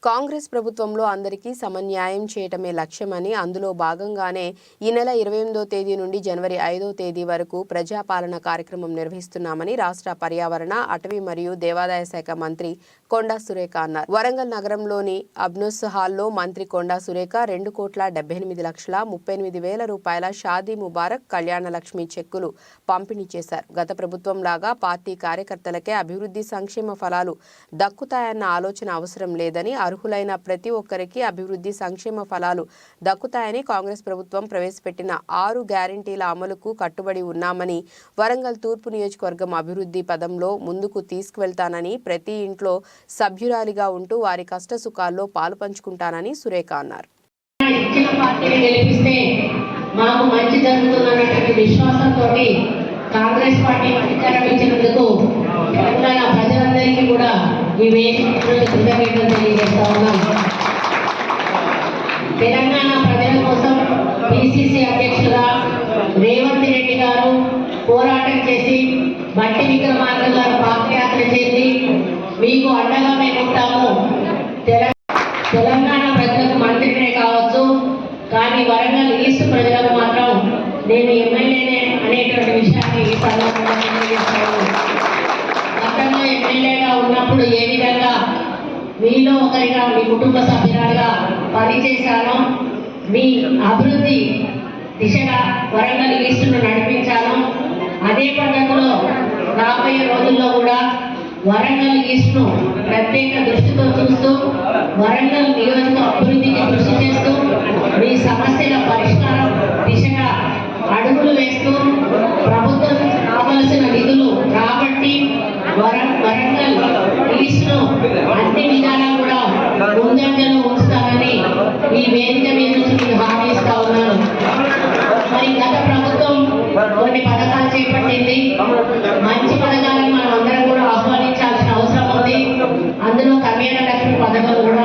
కాంగ్రెస్ ప్రభుత్వంలో అందరికీ సమన్యాయం చేయటమే లక్ష్యమని, అందులో భాగంగానే ఈ నెల 28వ తేదీ నుండి జనవరి 5వ తేదీ వరకు ప్రజాపాలన కార్యక్రమం నిర్వహిస్తున్నామని రాష్ట్ర పర్యావరణ, అటవీ మరియు దేవాదాయ శాఖ మంత్రి కొండా సురేఖ అన్నారు. వరంగల్ నగరంలోని అబ్నోస్ హాల్లో మంత్రి కొండా సురేఖ 2,78,38,000 రూపాయల షాదీ ముబారక్ కళ్యాణ లక్ష్మి చెక్కులు పంపిణీ చేశారు. గత ప్రభుత్వం లాగా పార్టీ కార్యకర్తలకే అభివృద్ధి సంక్షేమ ఫలాలు దక్కుతాయన్న ఆలోచన అవసరం లేదని, అర్హులైన ప్రతి ఒక్కరికి అభివృద్ధి సంక్షేమ ఫలాలు దక్కుతాయని కాంగ్రెస్ ప్రభుత్వం ప్రవేశపెట్టిన 6 గ్యారంటీల అమలుకు కట్టుబడి ఉన్నామని, వరంగల్ తూర్పు నియోజకవర్గం అభివృద్ధి పదంలో ముందుకు తీసుకువెళ్తానని, ప్రతి ఇంట్లో సభ్యురాలిగా ఉంటూ వారి కష్ట సుఖాల్లో పాలు పంచుకుంటానని సురేఖ అన్నారు. మాకు మంచి జరుగుతుందన్నటువంటి విశ్వాసంతో కాంగ్రెస్ పార్టీ అధికారం ఇచ్చినందుకు తెలంగాణ ప్రజలందరికీ కూడా ఈ వేదిక కృతజ్ఞతలు తెలియజేస్తా ఉన్నాం. తెలంగాణ ప్రజల కోసం పిసిసి అధ్యక్షులుగా రేవంత్ రెడ్డి గారు పోరాటం చేసి, బట్టి విక్రమార్క గారు పాదయాత్ర చేసి మీకు అండగా మేము ఉంటాము. తెలంగాణ ప్రజలకు మంత్రినే కావచ్చు, కానీ వరంగల్ ఈస్ట్ ప్రజలకు మాత్రం నేను ఎమ్మెల్యేనే అనేటువంటి విషయాన్ని ఈ సందర్భంగా తెలియజేస్తాను. గతంలో ఎమ్మెల్యేగా ఉన్నప్పుడు ఏ విధంగా మీలో ఒకరిగా, మీ కుటుంబ సభ్యురాలుగా పనిచేశానో, మీ అభివృద్ధి దిశగా వరంగల్ ఈస్ట్ను నడిపించాను. అదే పద్ధతిలో రాబోయే రోజుల్లో కూడా వరంగల్ ఈస్ట్ను ప్రత్యేక దృష్టితో చూస్తూ, వరంగల్ నియోజక అభివృద్ధికి కృషి చేస్తూ, మీ సమస్యల పరిష్కారం దిశగా అడుగులు వేస్తూ, ప్రభుత్వం కావలసిన నిధులు రాబట్టి వరంగల్ ఈస్ట్ను అన్ని విధాలా కూడా ముందంజలో ఉంచుతానని ఈ వేదిక మీద నుంచి మీకు హామీ ఇస్తా ఉన్నాను. మరి గత ప్రభుత్వం కొన్ని పథకాలు చేపట్టింది. మంచి పథకాలను మనం అందరం కూడా ఆహ్వానించాల్సిన అవసరం ఉంది. అందులో కళ్యాణ లక్ష్మి పథకం కూడా